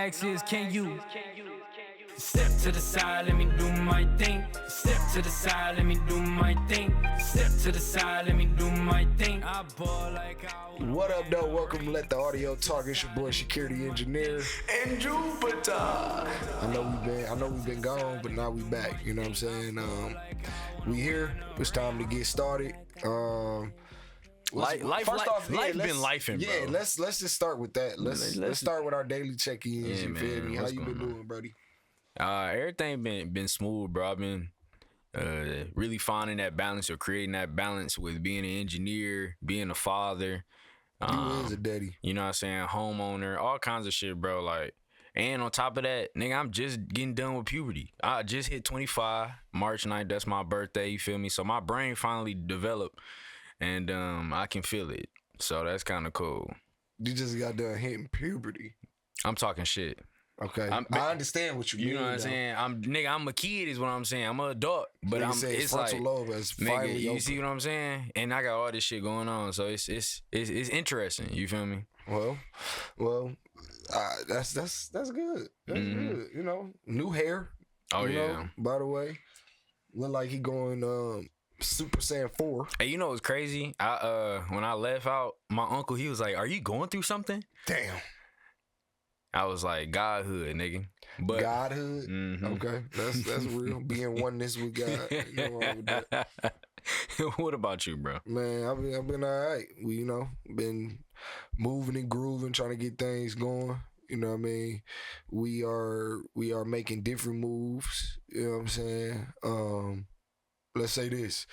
ask is, can you step to the side, let me do my thing. Step to the side, let me do my thing. Step to the side, let me do my thing. I ball like I What up, though? Welcome to Let the Audio Talk. It's your boy Security Engineer and Jupiter. I know we've been gone, but now we back. You know what I'm saying? We here. It's time to get started. Life been lifing, bro. Yeah, let's just start with that. Let's start with our daily check-ins. Yeah, you feel man, me? How what's you been going on? doing, buddy? Everything been smooth, bro. I've been really finding that balance or creating that balance with being an engineer, being a father. You is a daddy. You know what I'm saying? Homeowner, all kinds of shit, bro. Like, and on top of that, nigga, I'm just getting done with puberty. I just hit 25, March 9th. That's my birthday, you feel me? So my brain finally developed, and I can feel it. So that's kind of cool. You just got done hitting puberty. I'm talking shit. Okay, I understand what you mean. You know what I'm saying? I'm a kid is what I'm saying. I'm an adult, but it's like, lobe is nigga, you open. see what I'm saying? And I got all this shit going on, so it's interesting. You feel me? Well, that's good. That's good. You know, new hair. Oh, you yeah. know, by the way, look like he going Super Saiyan 4. Hey, you know what's crazy? When I left out, my uncle, he was like, "Are you going through something?" Damn. I was like, Godhood, nigga. But Godhood. Okay, that's real. Being oneness with God. Nothing wrong with that. What about you, bro? Man, I've been all right. We been moving and grooving, trying to get things going. You know what I mean? We are making different moves. You know what I'm saying? Let's say this.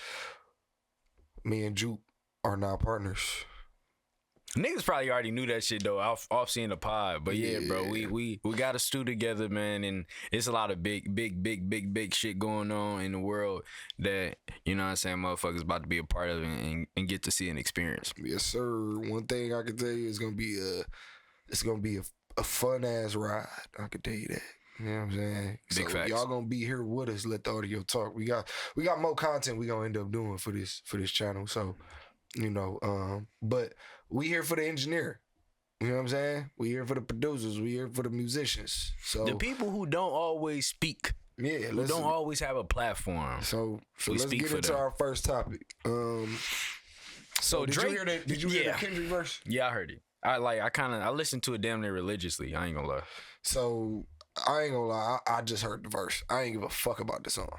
Me and Jupe are now partners. Niggas probably already knew that shit though, off seeing the pod. But yeah, bro, we got a stew together, man, and it's a lot of big shit going on in the world that, you know what I'm saying, motherfuckers about to be a part of and get to see and experience. Yes, sir. One thing I can tell you is gonna be a fun ass ride. I can tell you that. You know what I'm saying? Big facts. Y'all gonna be here with us. Let the audio talk. We got more content we gonna end up doing for this channel. So, you know, but we here for the engineer. You know what I'm saying? We here for the producers. We here for the musicians. So the people who don't always speak. Yeah, who don't always have a platform. So let's get into our first topic. So Drake, did you hear the Kendrick verse? Yeah, I heard it. I listened to it damn near religiously. I ain't gonna lie. So I ain't gonna lie. I just heard the verse. I ain't give a fuck about the song.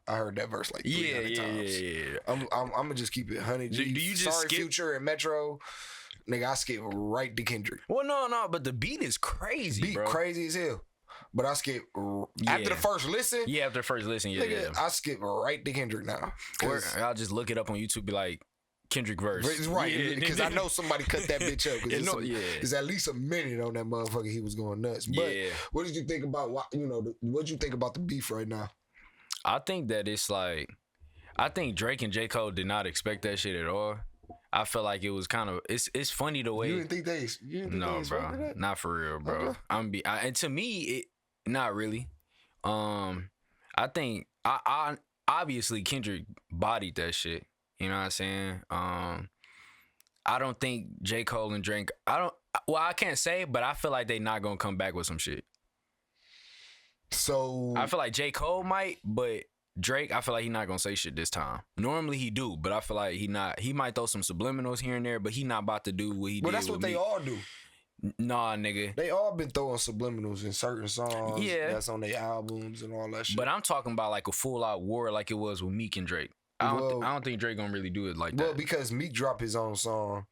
I heard that verse like 300 times. Yeah. I'm gonna just keep it 100 G. Do you just skip Future and Metro? Nigga, I skip right to Kendrick. Well, no, but the beat is crazy, bro. Crazy as hell. But I skip after the first listen. Yeah, after the first listen, nigga, I skip right to Kendrick now. Or I'll just look it up on YouTube, be like, Kendrick verse. Right, because I know somebody cut that bitch up. It's at least a minute on that motherfucker. He was going nuts. But what did you think about what did you think about the beef right now? I think that it's like, I think Drake and J. Cole did not expect that shit at all. I felt like it was kind of, it's funny the way. You didn't think they no, bro, not for real, bro. Okay. And to me, it not really. I think I obviously Kendrick bodied that shit. You know what I'm saying? I don't think J. Cole and Drake. I can't say, but I feel like they not gonna come back with some shit. So I feel like J. Cole might, but Drake, I feel like he not gonna say shit this time. Normally he do, but I feel like he not. He might throw some subliminals here and there, but he not about to do what he did. Well, that's what they all do. Nah, nigga. They all been throwing subliminals in certain songs. Yeah, that's on their albums and all that shit. But I'm talking about like a full out war, like it was with Meek and Drake. I don't think Drake gonna really do it like that. Well, because Meek dropped his own song,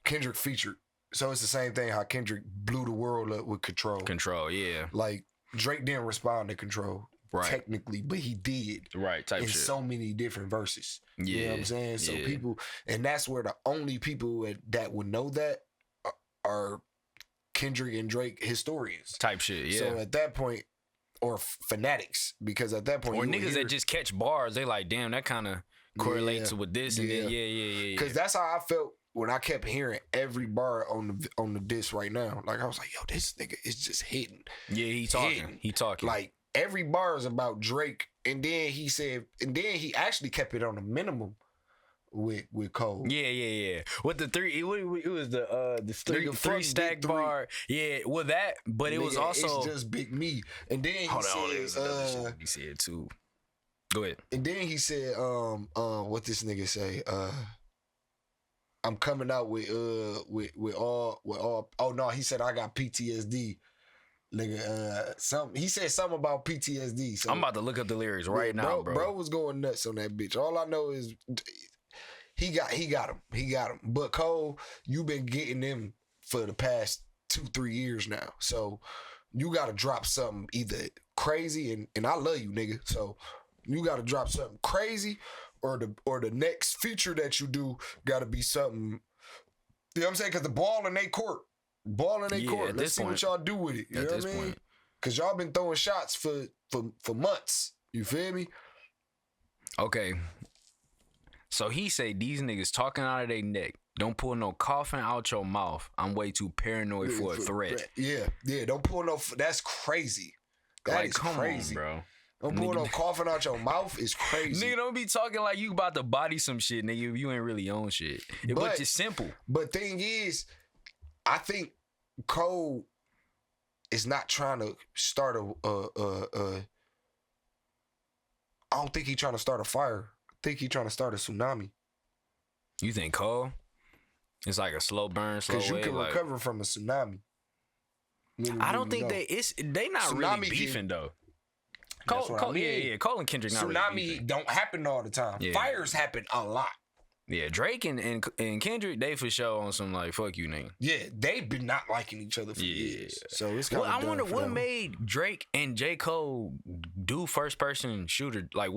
Kendrick featured, so it's the same thing. How Kendrick blew the world up with Control. Control, yeah. Like Drake didn't respond to Control. Right. Technically, but he did. Right, type in shit. So many different verses. Yeah. You know what I'm saying? So people, and that's where the only people that would know that are Kendrick and Drake historians. Type shit, yeah. So at that point, or fanatics, because at that point, or niggas that just catch bars, they like, damn, that kind of correlates with this and then, yeah. Because that's how I felt when I kept hearing every bar on the disc right now. Like I was like, yo, this nigga is just hitting. Yeah, he talking. Like every bar is about Drake, and then he said, and then he actually kept it on a minimum with Cole. Yeah. With the three, it was the three stack Big bar. Yeah, well that, but it was also it's just Big Me. And then hold on, there was another shit he said too. Go ahead. And then he said, what this nigga say? I'm coming out with all. Oh no, he said I got PTSD. Nigga, he said something about PTSD. So, I'm about to look up the lyrics right now, bro. Bro was going nuts on that bitch. All I know is he got him. But Cole, you been getting him for the past 2-3 years now. So you gotta drop something either crazy and I love you, nigga. So you gotta drop something crazy or the next feature that you do gotta be something. You know what I'm saying? Cause the ball in their court. Let's see what y'all do with it. You know what I mean? Cause y'all been throwing shots for months. You feel me? Okay. So he say these niggas talking out of their neck. Don't pull no coughing out your mouth. I'm way too paranoid for a threat. Yeah. Don't pull no. That's crazy. That is crazy, on, bro. Don't pull no coughing out your mouth. Is crazy. Nigga, don't be talking like you about to body some shit, nigga. You ain't really on shit. But it's simple. But thing is, I think Cole is not trying to start I don't think he's trying to start a fire. I think he's trying to start a tsunami. You think Cole? It's like a slow burn, slow wave. Because you can recover from a tsunami. I don't think they not tsunami really beefing though. Cole, I mean. Yeah. Cole and Kendrick not tsunami really beefing. Don't happen all the time. Yeah. Fires happen a lot. Yeah, Drake and Kendrick, they for sure on some like fuck you nigga. Yeah, they've been not liking each other for years. So it's kind of. I wonder what made Drake and J. Cole do first person shooter like.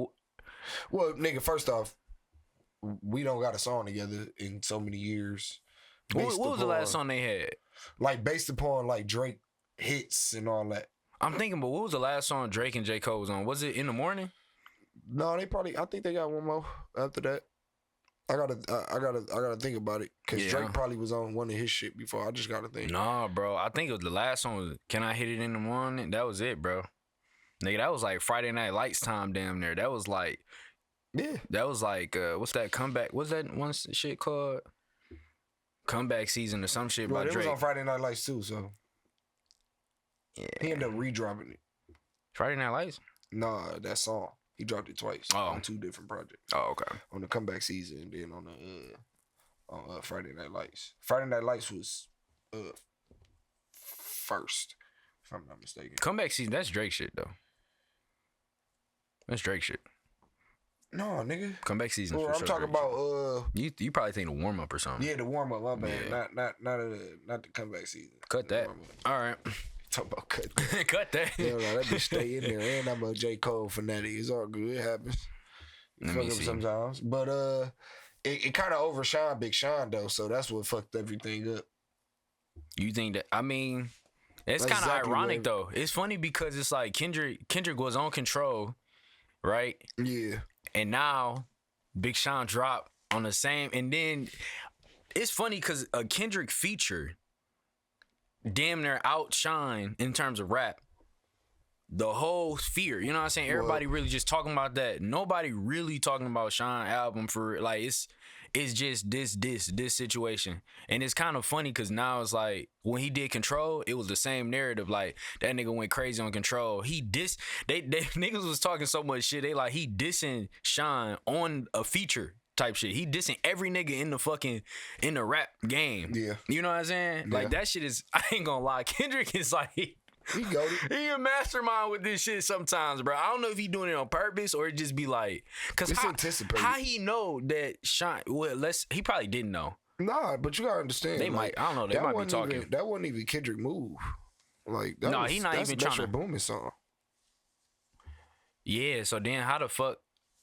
Well, nigga, first off, we don't got a song together in so many years. What was the last song they had? Like based upon like Drake hits and all that. I'm thinking, but what was the last song Drake and J. Cole was on? Was it In the Morning? No, I think they got one more after that. I gotta think about it because Drake probably was on one of his shit before. I just gotta think. Nah, bro. I think it was the last song was Can I Hit It in the Morning? That was it, bro. Nigga, that was like Friday Night Lights time damn near. That was like, yeah. That was like, what's that comeback? What's that one shit called? Comeback Season or some shit by Drake. It was on Friday Night Lights too, so. Yeah. He ended up redropping it. Friday Night Lights? Nah, that song. He dropped it twice on 2 different projects. Oh, okay. On the Comeback Season and then on Friday Night Lights. Friday Night Lights was first, if I'm not mistaken. Comeback Season, that's Drake shit though. That's Drake shit. No, nigga. Comeback Season. Well, I'm talking about You probably think the warm up or something. Yeah, the warm up. My bad. Yeah. Not the Comeback Season. Cut that. All right. Talk about cut that. Cut that. Yeah, no, that bitch stay in there. And I'm a J. Cole fanatic. It's all good. It happens. Fuck up sometimes. But it kind of overshined Big Sean though, so that's what fucked everything up. You think that? I mean, it's kind of ironic though. It's funny because it's like Kendrick was on Control, right? Yeah. And now Big Sean dropped on the same, and then it's funny because a Kendrick feature damn near outshine in terms of rap the whole sphere. You know what I'm saying? Everybody really just talking about that. Nobody really talking about Sean album for like it's just this situation. And it's kind of funny because now it's like when he did Control, it was the same narrative. Like that nigga went crazy on Control. They niggas was talking so much shit. They like he dissing Sean on a feature type shit. He dissing every nigga in the rap game. Yeah. You know what I'm saying? Yeah. Like that shit is, I ain't gonna lie. Kendrick is like, he a mastermind with this shit sometimes, bro. I don't know if he doing it on purpose or it just be like, cause how he know that Sean, he probably didn't know. Nah, but you gotta understand. They might, I don't know, they might be talking. That wasn't even Kendrick move. Like, he not even trying to. Booming song. Yeah, so then how the fuck?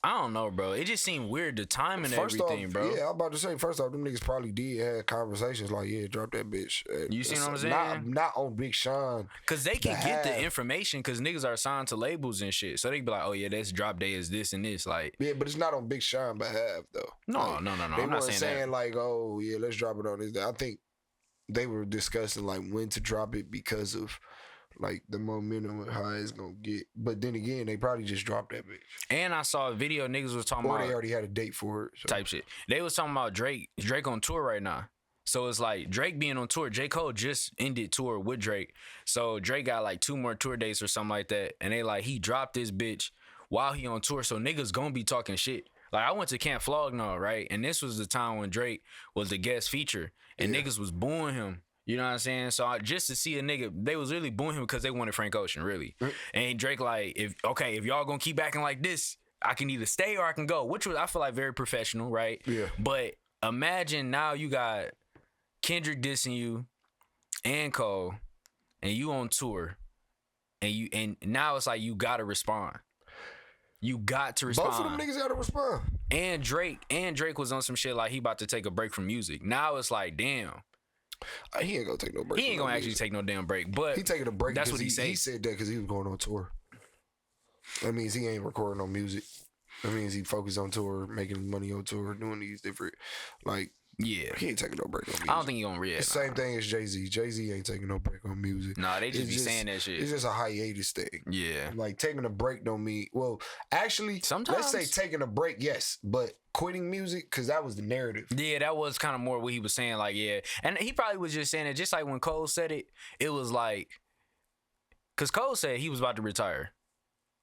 I don't know, bro. It just seemed weird, the timing and everything, bro. Yeah, I'm about to say, first off, them niggas probably did have conversations like, yeah, drop that bitch. You see what I'm saying? Not on Big Sean. Because they can get the information because niggas are signed to labels and shit. So they be like, oh, yeah, that's drop day is this and this. Like, yeah, but it's not on Big Sean behalf, though. No. They I'm not saying that. like, oh, yeah, let's drop it on this day. I think they were discussing, like, when to drop it because of, like the momentum of how it's gonna get. But then again, they probably just dropped that bitch. And I saw a video niggas was talking Or about they already had a date for it. So. type shit. They was talking about Drake on tour right now. So it's like Drake being on tour. J. Cole just ended tour with Drake. So Drake got like 2 more tour dates or something like that. And they like, he dropped this bitch while he on tour. So niggas gonna be talking shit. Like, I went to Camp Flognaw, right? And this was the time when Drake was the guest feature. And niggas was booing him. You know what I'm saying? So just to see a nigga, they was really booing him because they wanted Frank Ocean, really. And Drake like, if y'all gonna keep acting like this, I can either stay or I can go. Which was, I feel like, very professional, right? Yeah. But imagine now you got Kendrick dissing you and Cole, and you on tour, and now it's like you gotta respond. You got to respond. Both of them niggas gotta respond. And Drake was on some shit like he about to take a break from music. Now it's like, damn. He ain't gonna take no break. He ain't gonna actually take no damn break. But he taking a break. That's what he said. He said that because he was going on tour. That means he ain't recording no music. That means he focused on tour, making money on tour, doing these different, like, yeah. He ain't taking no break on music. I don't think he gonna react. The same thing as Jay-Z. Jay-Z ain't taking no break on music. Nah, they just be saying that shit. It's just a hiatus thing. Yeah. Like, taking a break don't mean, well, actually, sometimes, let's say taking a break, yes, but quitting music, because that was the narrative. Yeah, that was kind of more what he was saying, like, yeah. And he probably was just saying it, just like when Cole said it, it was like, because Cole said he was about to retire.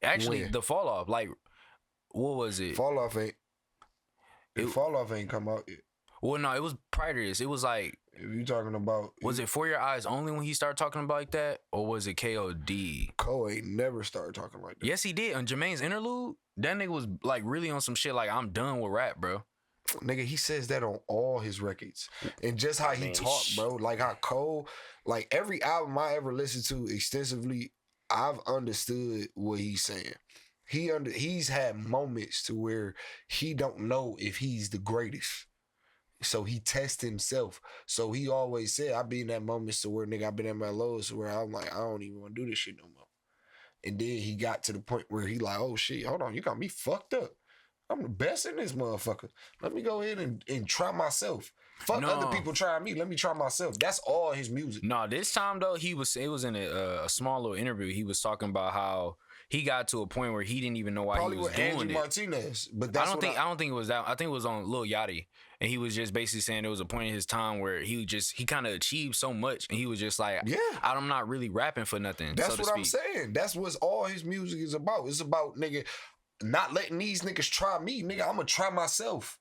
Actually, the fall off, like, what was it? Fall off ain't come out yet. Well, no, it was prior to this. It was like, if you talking about, was it For Your Eyes Only when he started talking about like that, or was it KOD? Cole ain't never started talking like that. Yes, he did. On Jermaine's interlude, that nigga was like really on some shit like, I'm done with rap, bro. Nigga, he says that on all his records. And just how he talk, bro. Like how Cole, like every album I ever listened to extensively, I've understood what he's saying. He's had moments to where he don't know if he's the greatest. So he tests himself. So he always said, I be in that moments to where, nigga, I been at my lowest where I'm like, I don't even want to do this shit no more. And then he got to the point where he like, oh shit, hold on, you got me fucked up. I'm the best in this motherfucker. Let me go ahead and try myself. Fuck other people trying me. Let me try myself. That's all his music. No, this time though, it was in a small little interview. He was talking about how he got to a point where he didn't even know why Probably he was with doing Angie it. Martinez, but that's I don't think it was that. I think it was on Lil Yachty, and he was just basically saying there was a point in his time where he kind of achieved so much, and he was just like, yeah, I'm not really rapping for nothing. That's so what I'm saying. That's what all his music is about. It's about, nigga, not letting these niggas try me, nigga. I'm gonna try myself.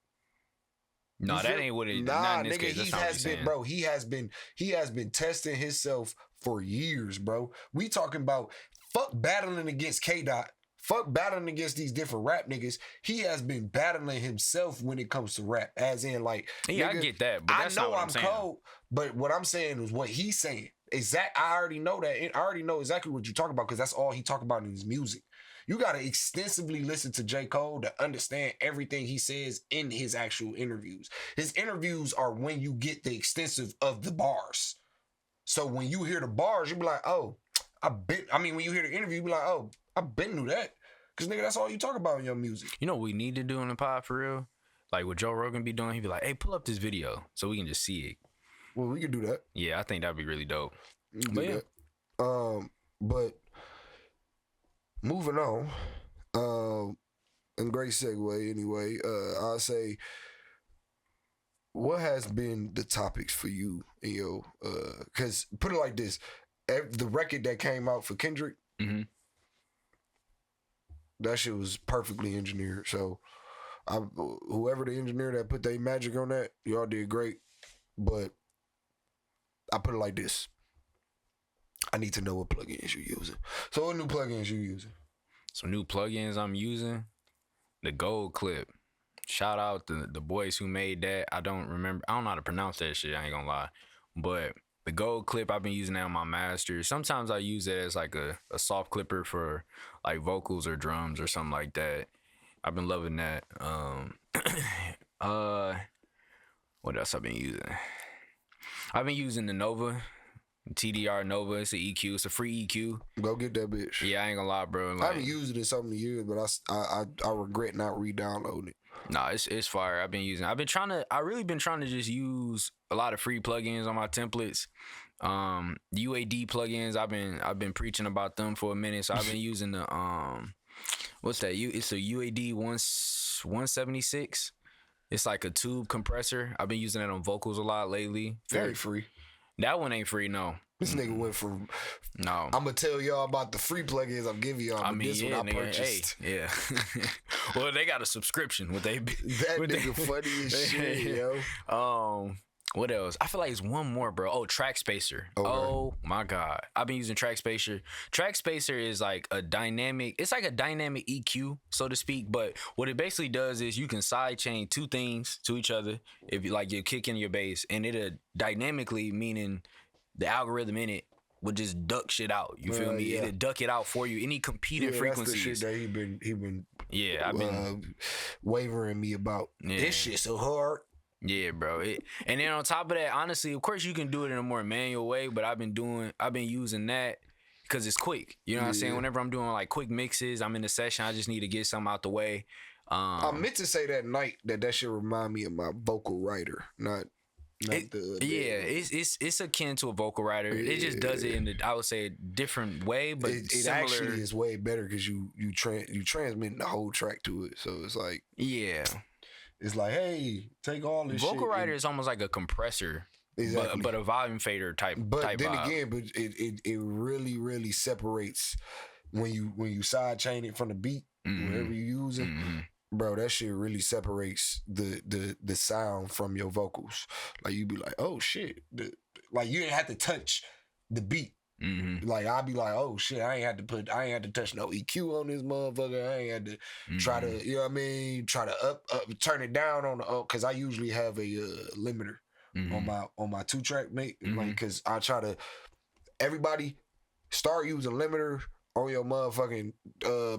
No, that ain't what it. Nah, nigga, he has been testing himself for years, bro. We talking about fuck battling against K-Dot. Fuck battling against these different rap niggas. He has been battling himself when it comes to rap. As in, like, yeah, nigga, I get that, but that's I know not what I'm saying. cold, but what I'm saying is what he's saying. I already know that. I already know exactly what you're talking about because that's all he talk about in his music. You gotta extensively listen to J. Cole to understand everything he says in his actual interviews. His interviews are when you get the extensive of the bars. So when you hear the bars, you be like, oh, when you hear the interview, you be like, oh, I been knew that. Cause nigga, that's all you talk about in your music. You know what we need to do in the pod for real? Like what Joe Rogan be doing, he'd be like, hey, pull up this video so we can just see it. Well, we could do that. Yeah, I think that'd be really dope. But yeah. But moving on, and great segue anyway, I'll say, what has been the topics for you in your, cause put it like this, the record that came out for Kendrick, that shit was perfectly engineered. So whoever the engineer that put their magic on that, y'all did great. But I put it like this. I need to know what plugins you're using. So what new plugins you using? Some new plugins I'm using. The Gold Clip. Shout out to the boys who made that. I don't know how to pronounce that shit, I ain't gonna lie. But the Gold Clip, I've been using that on my master. Sometimes I use it as like a soft clipper for like vocals or drums or something like that. I've been loving that. What else I've been using? I've been using the Nova. TDR Nova. It's an EQ. It's a free EQ. Go get that bitch. Yeah, I ain't gonna lie, bro. Like, I haven't used it in so many years, but I regret not re-downloading it. Nah, it's fire. I really been trying to just use a lot of free plugins on my templates. UAD plugins. I've been preaching about them for a minute. So I've been using the what's that? It's a UAD 176. It's like a tube compressor. I've been using that on vocals a lot lately. Very free. That one ain't free, no. This nigga went from. No. I'm gonna tell y'all about the free plugins I'm giving y'all. But this one I purchased. Hey, yeah. Well, they got a subscription. That nigga funny as shit, yo. What else? I feel like it's one more, bro. Oh, Track Spacer. Okay. Oh my God. I've been using Track Spacer. Track Spacer is like a dynamic, it's like a dynamic EQ, so to speak. But what it basically does is you can sidechain two things to each other. If you like, you're kicking your bass, and it'll dynamically, meaning the algorithm in it would just duck shit out. You feel me? Yeah. It'll duck it out for you. Any competing frequencies. That's the shit that he been I've been wavering me me Yeah. This shit so hard. Yeah, bro. And then on top of that, honestly, of course you can do it in a more manual way, but I've been using that because it's quick. You know what I'm saying? Whenever I'm doing like quick mixes, I'm in the session, I just need to get something out the way. I meant to say that night that should remind me of my vocal writer, not it's akin to a vocal writer. Yeah. It just does it in I would say a different way, but it actually is way better because you transmit the whole track to it. So it's like it's like, hey, take all this vocal shit. Writer is almost like a compressor, exactly, but a volume fader type. But type then vibe. Again, but it really separates when you side chain it from the beat, wherever you use it. Bro, that shit really separates the sound from your vocals. Like you be like, oh shit, like you didn't have to touch the beat. Like I'd be like, oh shit, I ain't had to touch no EQ on this motherfucker. I ain't had to try to, you know what I mean, try to up turn it down on the because I usually have a limiter on my 2-track mate, like because I try to everybody start using limiter on your motherfucking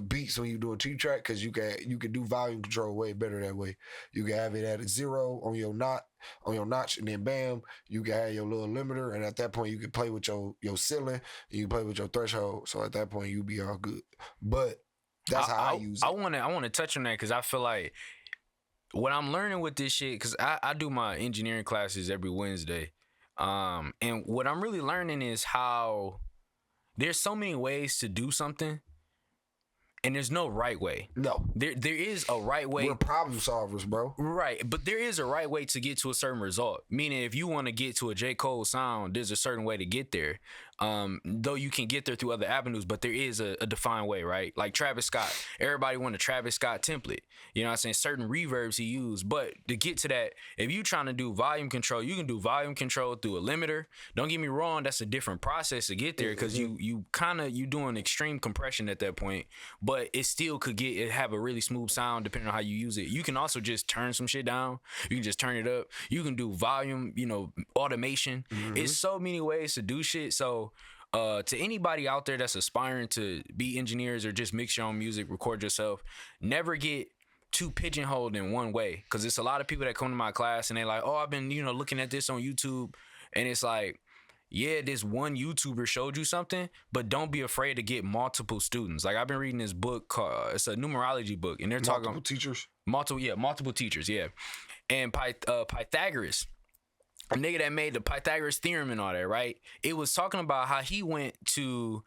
beats when you do a 2-track because you can do volume control way better that way. You can have it at a 0 on your notch, and then bam, you can have your little limiter, and at that point you can play with your ceiling, and you can play with your threshold. So at that point you be all good. But that's how I use it. I want to touch on that because I feel like what I'm learning with this shit, because I do my engineering classes every Wednesday, and what I'm really learning is how there's so many ways to do something, and there's no right way. No. There is a right way. We're problem solvers, bro. Right. But there is a right way to get to a certain result. Meaning if you want to get to a J. Cole sound, there's a certain way to get there. Though you can get there through other avenues, but there is a defined way, right? Like Travis Scott. Everybody want a Travis Scott template. You know what I'm saying? Certain reverbs he used. But to get to that, if you trying to do volume control, you can do volume control through a limiter. Don't get me wrong, that's a different process to get there because you doing extreme compression at that point, but it still could have a really smooth sound depending on how you use it. You can also just turn some shit down. You can just turn it up. You can do volume, automation. It's so many ways to do shit. So to anybody out there that's aspiring to be engineers or just mix your own music, record yourself, never get too pigeonholed in one way. Because it's a lot of people that come to my class and they're like, oh, I've been, looking at this on YouTube. And it's like, yeah, this one YouTuber showed you something, but don't be afraid to get multiple students. Like I've been reading this book called, it's a numerology book, and they're talking multiple teachers. Multiple teachers, yeah. And Pythagoras, a nigga that made the Pythagoras theorem and all that, right? It was talking about how he went to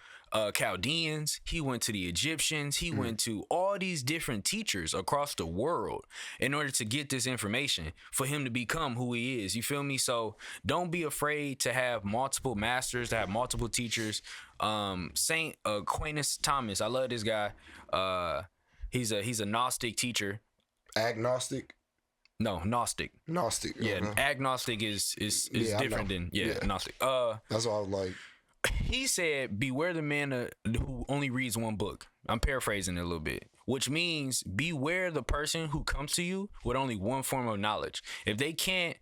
Chaldeans, he went to the Egyptians, he went to all these different teachers across the world in order to get this information for him to become who he is. You feel me? So don't be afraid to have multiple masters, to have multiple teachers. Saint Aquinas Thomas, I love this guy. He's a Gnostic teacher. Agnostic? No, Gnostic. Gnostic. Yeah, agnostic is different than Gnostic. That's what I was like. He said, beware the man who only reads one book. I'm paraphrasing it a little bit, which means beware the person who comes to you with only one form of knowledge. If they can't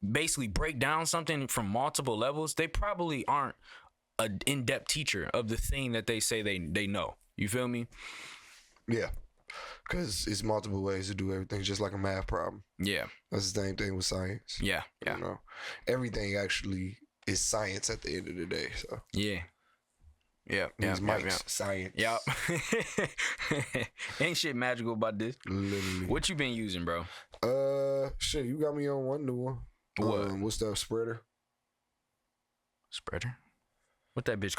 basically break down something from multiple levels, they probably aren't an in-depth teacher of the thing that they say they know. You feel me? Yeah. Because it's multiple ways to do everything, just like a math problem. Yeah. That's the same thing with science. Yeah. Everything actually is science at the end of the day. So yeah. Science. Yep. Ain't shit magical about this. Literally. What you been using, bro? Shit, you got me on one new one. What? What's that, Spreader? Spreader. What that bitch?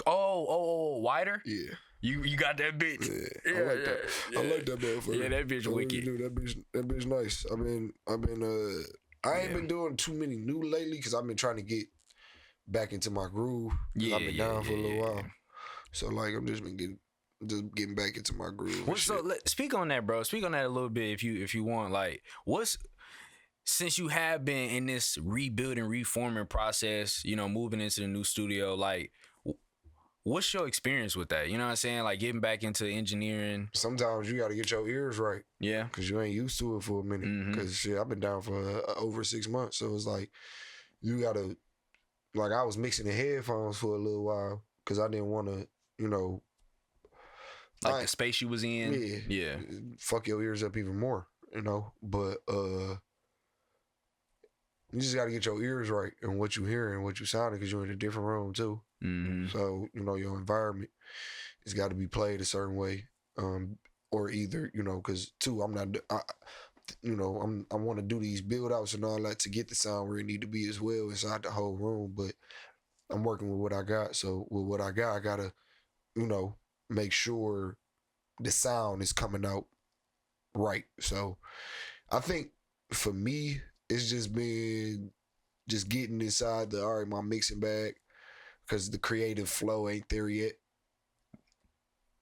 Wider. Yeah. You got that bitch. Yeah, I like that. Yeah. I like that motherfucker. Yeah, that bitch wicked. That bitch nice. I ain't been doing too many new lately because I've been trying to get back into my groove. Yeah, I've been down for a little while. So like I'm just getting back into my groove. Speak on that, bro. Speak on that a little bit if you want. Like, since you have been in this rebuilding, reforming process, moving into the new studio, like, what's your experience with that? You know what I'm saying? Like getting back into engineering. Sometimes you got to get your ears right. Yeah. Because you ain't used to it for a minute. Because shit, I've been down for over 6 months. So it's like, you got to, like I was mixing the headphones for a little while because I didn't want to, Like the space you was in. Yeah. Fuck your ears up even more, But you just got to get your ears right and what you hearing and what you sounding because you're in a different room too. So, your environment has got to be played a certain way. Or either, because too, I want to do these build outs and all that to get the sound where it need to be as well inside the whole room. But I'm working with what I got. So with what I got, I got to, make sure the sound is coming out right. So I think for me, it's just been getting inside my mixing bag because the creative flow ain't there yet.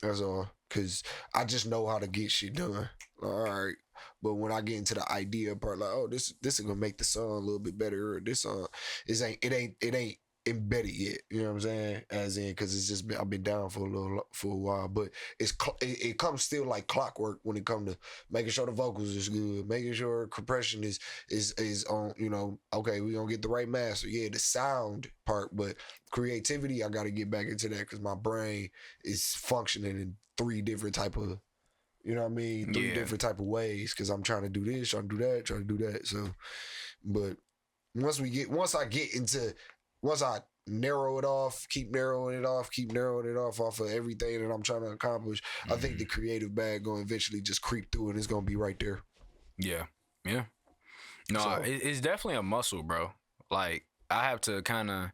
That's all. Because I just know how to get shit done. All right. But when I get into the idea part, like, oh, this is gonna make the song a little bit better, or this song, it ain't embedded yet. You know what I'm saying? As in, because it's just I've been down for a while, but it comes still like clockwork when it comes to making sure the vocals is good, making sure compression is on. Okay, we gonna get the right master. Yeah, the sound part, but creativity, I got to get back into that because my brain is functioning in 3 different type of. You know what I mean? 3 different type of ways because I'm trying to do this, trying to do that, trying to do that. So, but once I narrow it off, keep narrowing it off of everything that I'm trying to accomplish, I think the creative bag going to eventually just creep through and it's going to be right there. Yeah. Yeah. No, it's definitely a muscle, bro. Like, I have to kind of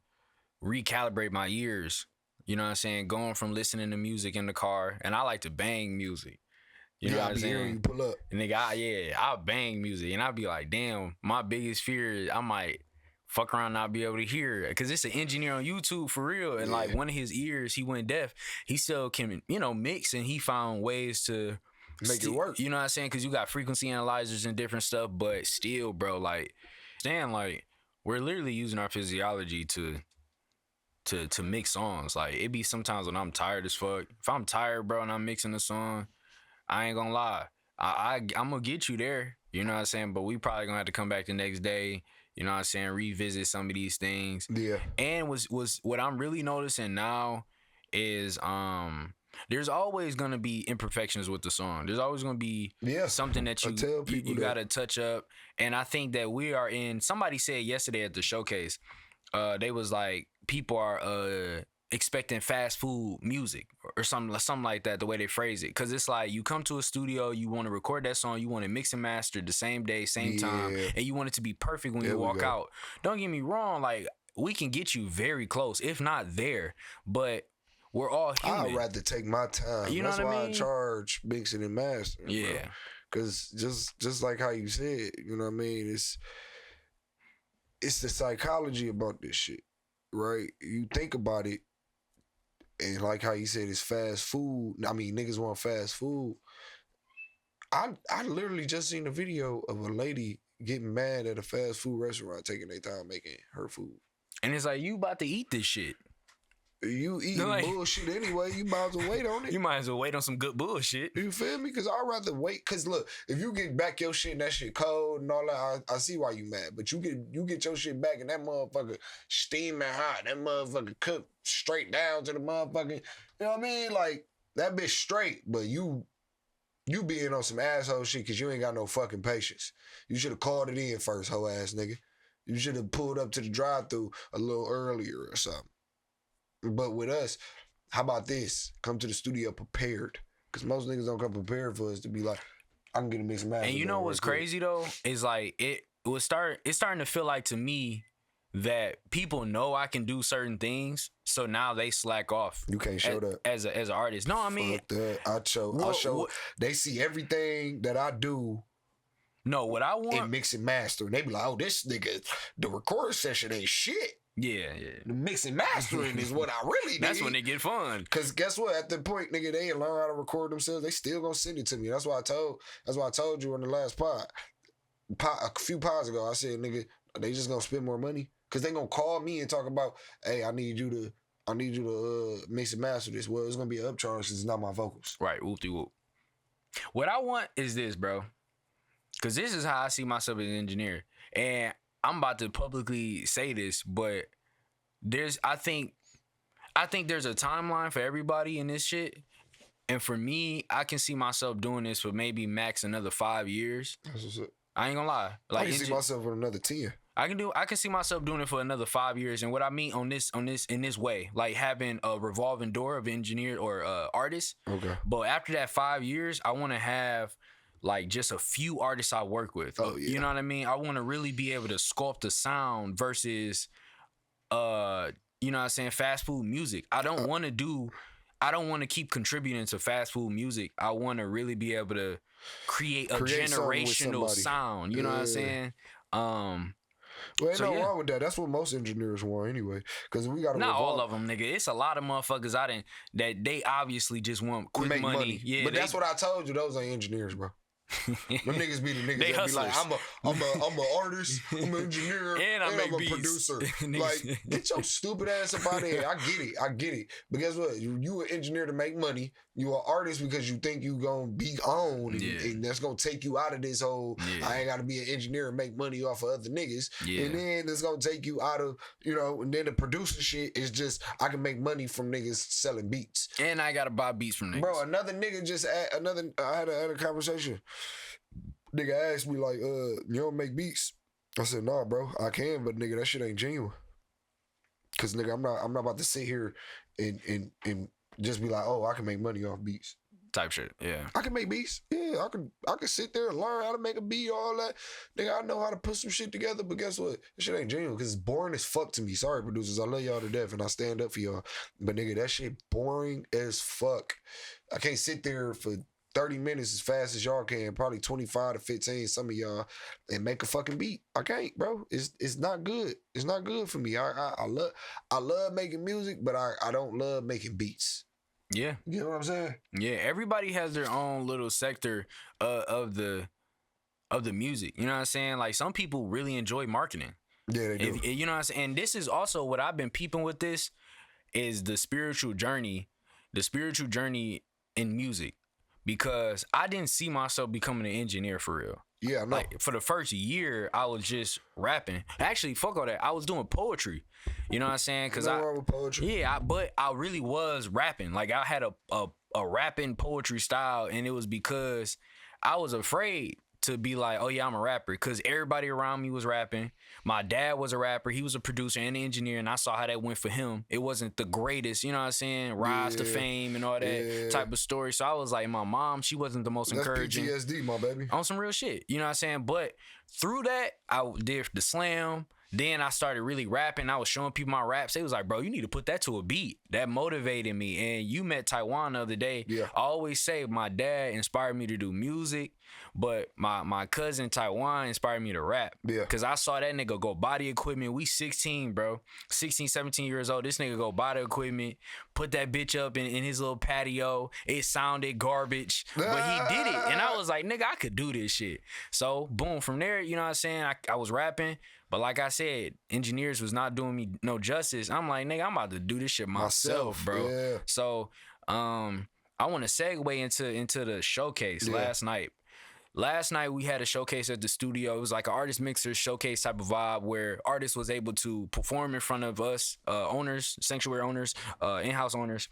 recalibrate my ears. You know what I'm saying? Going from listening to music in the car, and I like to bang music. You know what I'm saying? You pull up. And nigga, I'll bang music. And I'll be like, damn, my biggest fear is I might fuck around and not be able to hear it. Because it's an engineer on YouTube for real. And like one of his ears, he went deaf. He still can, mix, and he found ways to make it work. You know what I'm saying? Because you got frequency analyzers and different stuff. But still, bro, like, we're literally using our physiology to mix songs. Like, it be sometimes when I'm tired as fuck. If I'm tired, bro, and I'm mixing a song, I ain't gonna lie. I'm gonna get you there. You know what I'm saying? But we probably gonna have to come back the next day. You know what I'm saying? Revisit some of these things. Yeah. And was what I'm really noticing now is there's always gonna be imperfections with the song. There's always gonna be something that you gotta touch up. And I think that we are in. Somebody said yesterday at the showcase, they was like, people are expecting fast food music or something like that, the way they phrase it. Because it's like, you come to a studio, you want to record that song, you want to mix and master the same day, same time, and you want it to be perfect when you walk out. Don't get me wrong, like, we can get you very close, if not there, but we're all human. I'd rather take my time. You know That's what why I mean? I charge mixing and mastering. Yeah. Because just like how you said, you know what I mean? It's the psychology about this shit, right? You think about it, and like how you said, it's fast food. I mean, niggas want fast food. I literally just seen a video of a lady getting mad at a fast food restaurant taking their time making her food. And it's like, you about to eat this shit. You eating bullshit anyway. You might as well wait on it. You might as well wait on some good bullshit. You feel me? Because I'd rather wait. Because look, if you get back your shit and that shit cold and all that, I see why you mad. But you get your shit back and that motherfucker steaming hot. That motherfucker cooked straight down to the motherfucking, you know what I mean? Like, that bitch straight. But you being on some asshole shit because you ain't got no fucking patience. You should have called it in first, hoe ass nigga. You should have pulled up to the drive-thru a little earlier or something. But with us, how about this? Come to the studio prepared. Because most niggas don't come prepared for us to be like, I can get a mixed match. And you know what's crazy though? Is like, it's starting to feel like, to me, that people know I can do certain things, so now they slack off. You can't show that as an artist. No, I mean, fuck that. I show. They see everything that I do. No, what I want in mix and master, and they be like, "Oh, this nigga, the recording session ain't shit." Yeah. The mix and mastering is what I really need. That's when they get fun. Cause guess what? At the point, nigga, they ain't learn how to record themselves. They still gonna send it to me. That's why I told you on the last pod a few pods ago. I said, nigga, they just gonna spend more money. Cause they gonna call me and talk about, hey, I need you to mix and master this. Well, it's gonna be an upcharge since it's not my vocals. Right, whoop-de-whoop. What I want is this, bro. Cause this is how I see myself as an engineer. And I'm about to publicly say this, but I think there's a timeline for everybody in this shit. And for me, I can see myself doing this for maybe max another 5 years. That's what's up. I ain't gonna lie. Like, I can see myself with another 10. I can see myself doing it for another 5 years. And what I mean in this way, like having a revolving door of engineer or artists. Okay. But after that 5 years, I want to have like just a few artists I work with. Oh, yeah. You know what I mean? I want to really be able to sculpt the sound versus, you know what I'm saying, fast food music. I don't want to keep contributing to fast food music. I want to really be able to create a generational sound. You know what I'm saying? Well, ain't no wrong with that. That's what most engineers want anyway. Because we got to not all of them, nigga. It's a lot of motherfuckers that they obviously just want quick money. Yeah, but that's what I told you. Those ain't engineers, bro. Them niggas be the niggas that hustlers. be like, I'm a artist, I'm an engineer, and I'm a beats. Producer. Like, get your stupid ass up out of here. I get it. But guess what? You an engineer to make money. You an artist because you think you gonna be on, and that's gonna take you out of this whole. I ain't gotta be an engineer and make money off of other niggas. And then it's gonna take you out of, and then the producer shit is just I can make money from niggas selling beats. And I gotta buy beats from niggas. Bro, another nigga I had a conversation. Nigga asked me like, you don't make beats? I said, nah, bro, I can, but nigga, that shit ain't genuine. Cause nigga, I'm not about to sit here and just be like, oh, I can make money off beats. Type shit, yeah. I can make beats. Yeah, I can sit there and learn how to make a beat, all that. Nigga, I know how to put some shit together, but guess what? That shit ain't genuine because it's boring as fuck to me. Sorry, producers. I love y'all to death and I stand up for y'all. But nigga, that shit boring as fuck. I can't sit there for 30 minutes as fast as y'all can, probably 25 to 15, some of y'all, and make a fucking beat. I can't, bro. It's not good. It's not good for me. I love making music, but I don't love making beats. Yeah. You know what I'm saying? Yeah, everybody has their own little sector of the music. You know what I'm saying? Like some people really enjoy marketing. Yeah, they do. You know what I'm saying? And this is also what I've been peeping with this is the spiritual journey in music. Because I didn't see myself becoming an engineer for real. Yeah, I know. Like for the first year, I was just rapping. Actually, fuck all that. I was doing poetry. You know what I'm saying? Because wrong with poetry. Yeah, but I really was rapping. Like I had a rapping poetry style, and it was because I was afraid to be like, oh yeah, I'm a rapper, because everybody around me was rapping. My dad was a rapper. He was a producer and an engineer, and I saw how that went for him. It wasn't the greatest, you know what I'm saying, rise to fame and all that type of story. So I was like, my mom, she wasn't the most encouraging. That's PTSD, my baby. On some real shit, you know what I'm saying? But through that, I did the slam. Then I started really rapping. I was showing people my raps. They was like, bro, you need to put that to a beat. That motivated me. And you met Taiwan the other day. Yeah. I always say my dad inspired me to do music, but my cousin Taiwan inspired me to rap. Yeah. Because I saw that nigga go buy the equipment. We 16, bro. 16, 17 years old. This nigga go buy the equipment, put that bitch up in his little patio. It sounded garbage, but he did it. And I was like, nigga, I could do this shit. So, boom, from there, you know what I'm saying? I was rapping. But like I said, engineers was not doing me no justice. I'm like, nigga, I'm about to do this shit myself, bro. Yeah. So, I want to segue into the showcase last night. Last night we had a showcase at the studio. It was like an artist mixer showcase type of vibe where artists was able to perform in front of us, owners, sanctuary owners, in-house owners.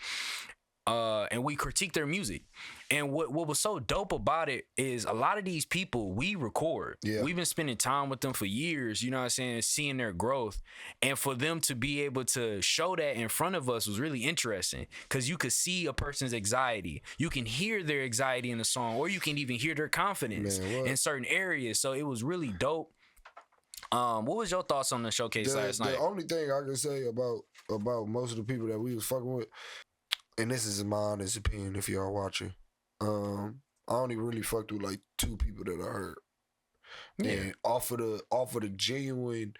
And we critiqued their music. And what was so dope about it is a lot of these people we record. Yeah. We've been spending time with them for years, you know what I'm saying, seeing their growth. And for them to be able to show that in front of us was really interesting because you could see a person's anxiety. You can hear their anxiety in the song, or you can even hear their confidence in certain areas. So it was really dope. What was your thoughts on the showcase last night? The only thing I can say about most of the people that we was fucking with, and this is my honest opinion if y'all watching, I only really fucked with like 2 people that I heard. Yeah. And off of the genuine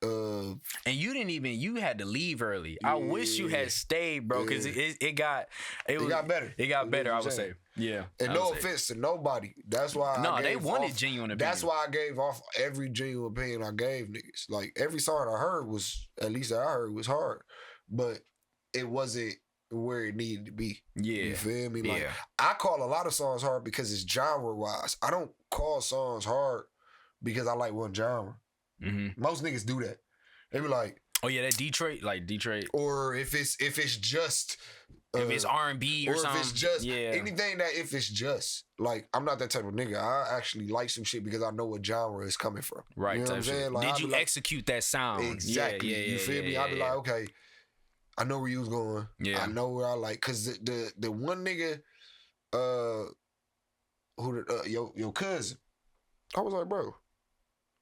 and you had to leave early. Yeah. I wish you had stayed, bro, because it got better. It got better, I would say. Yeah. And no offense to nobody. That's why they wanted genuine opinion. That's why I gave off every genuine opinion I gave niggas. Like every song I heard was, at least that I heard, was hard. But it wasn't where it needed to be. Yeah. You feel me? Like I call a lot of songs hard because it's genre wise. I don't call songs hard because I like one genre. Mm-hmm. Most niggas do that. They be like, "Oh yeah, that Detroit." Or if it's just if it's R&B or something, if it's just anything that if it's just like I'm not that type of nigga. I actually like some shit because I know what genre it's coming from. Right. You know what I'm saying? Like, did you execute that sound exactly? You feel me? I be like, okay, I know where you was going. Yeah, I know where I like because the one nigga, your cousin, I was like, bro.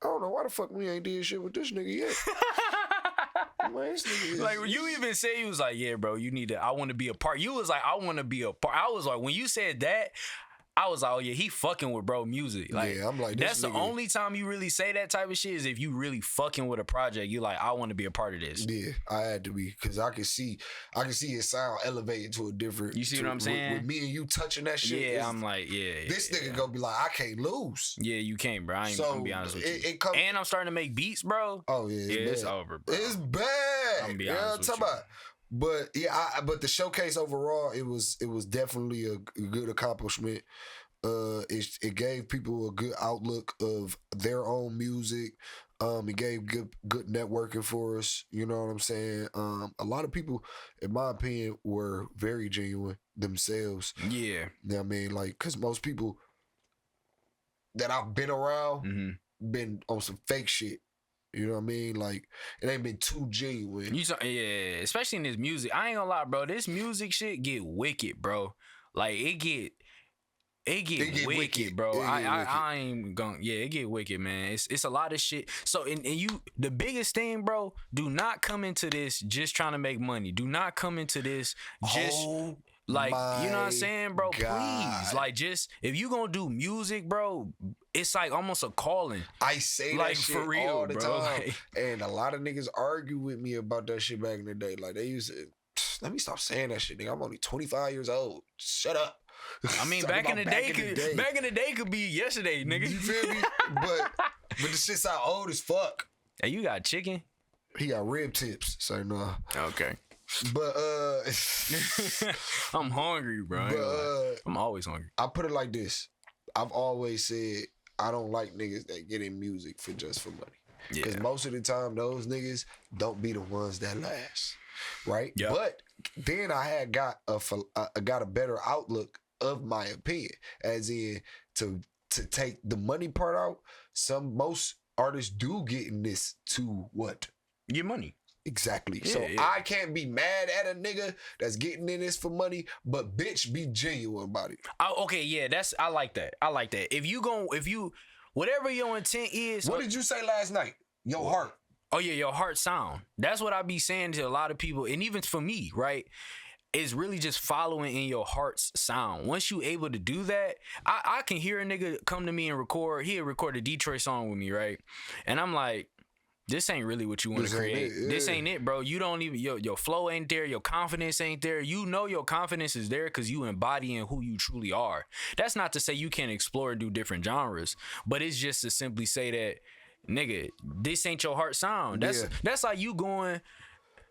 I don't know why the fuck we ain't did shit with this nigga yet. Man, this nigga like when you even say, he was like, yeah, bro, you need to, I want to be a part. You was like, I want to be a part. I was like, when you said that, I was like, oh yeah, he fucking with bro music. Like, I'm like, that's the only time you really say that type of shit is if you really fucking with a project. You like, I want to be a part of this. Yeah, I had to be because I can see his sound elevated to a different. You see what I'm saying? With me and you touching that shit. Yeah, I'm like, this nigga gonna be like, I can't lose. Yeah, you can't, bro. I ain't gonna be honest with you. And I'm starting to make beats, bro. Oh yeah, it's over, bro. It's bad. I'm gonna be honest with you. But but the showcase overall, it was definitely a good accomplishment. It gave people a good outlook of their own music. It gave good networking for us. You know what I'm saying? A lot of people, in my opinion, were very genuine themselves. Yeah. You know what I mean? Like, because most people that I've been around been on some fake shit. You know what I mean? Like, it ain't been too genuine. Especially in this music. I ain't gonna lie, bro. This music shit get wicked, bro. Like, it get wicked, bro. I ain't gonna. Yeah, it get wicked, man. It's a lot of shit. So and you, the biggest thing, bro. Do not come into this just trying to make money. Do not come into this just like, you know what I'm saying, bro. God. Please, like, just if you gonna do music, bro, it's like almost a calling. I say like, that shit for real, all the time. Like, and a lot of niggas argue with me about that shit back in the day. Like, they used to. Let me stop saying that shit, nigga. I'm only 25 years old. Shut up. I mean, back in the day could be yesterday, nigga. You feel me? But the shit sound old as fuck. Hey, you got chicken? He got rib tips. So no. Okay. But I'm hungry, bro. But, I'm always hungry. I put it like this. I've always said I don't like niggas that get in music for money. Because most of the time those niggas don't be the ones that last. Right? Yep. But then I got a better outlook of my opinion, as in to take the money part out. Most artists do get in this to what? Get money. Exactly. Yeah, so I can't be mad at a nigga that's getting in this for money, but bitch, be genuine about it. Okay, yeah, I like that. If you whatever your intent is. What did you say last night? Your heart. Oh yeah, your heart sound. That's what I be saying to a lot of people, and even for me, right? It's really just following in your heart's sound. Once you able to do that, I can hear a nigga come to me and record. He'll record a Detroit song with me, right? And I'm like, this ain't really what you want to create. This ain't it, bro. You don't even your flow ain't there. Your confidence ain't there. You know your confidence is there because you embodying who you truly are. That's not to say you can't explore and do different genres, but it's just to simply say that, nigga, this ain't your heart sound. That's how you going.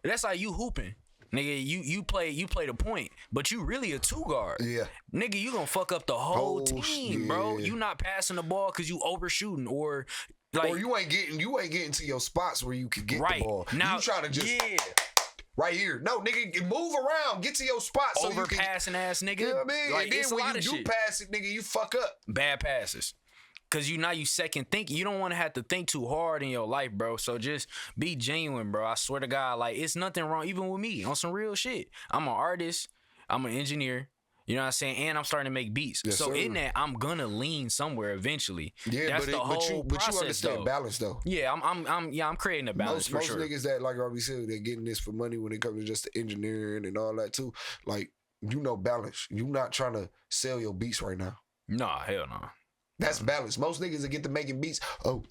That's how you hooping. Nigga, you play the point, but you really a two guard. Yeah. Nigga, you gonna fuck up the whole team, bro. You not passing the ball because you overshooting or like, or you ain't getting to your spots where you can get the ball. Now you trying to just right here. No, nigga, move around, get to your spot. Overpassing ass nigga. You know what I mean? Like, and then when you do pass it, nigga, you fuck up. Bad passes. Cause you second think. You don't want to have to think too hard in your life, bro. So just be genuine, bro. I swear to God, like, it's nothing wrong even with me on some real shit. I'm an artist. I'm an engineer. You know what I'm saying? And I'm starting to make beats. Yes, so sir. in that, I'm gonna lean somewhere eventually. Yeah, That's but the whole but process, you understand though. balance though. Yeah, I'm creating a balance for Most sure. niggas that, like Robbie said, they're getting this for money when it comes to just the engineering and all that too. Like, you know, balance. You not trying to sell your beats right now. Nah, hell no. That's balance. Most niggas that get to making beats. Oh,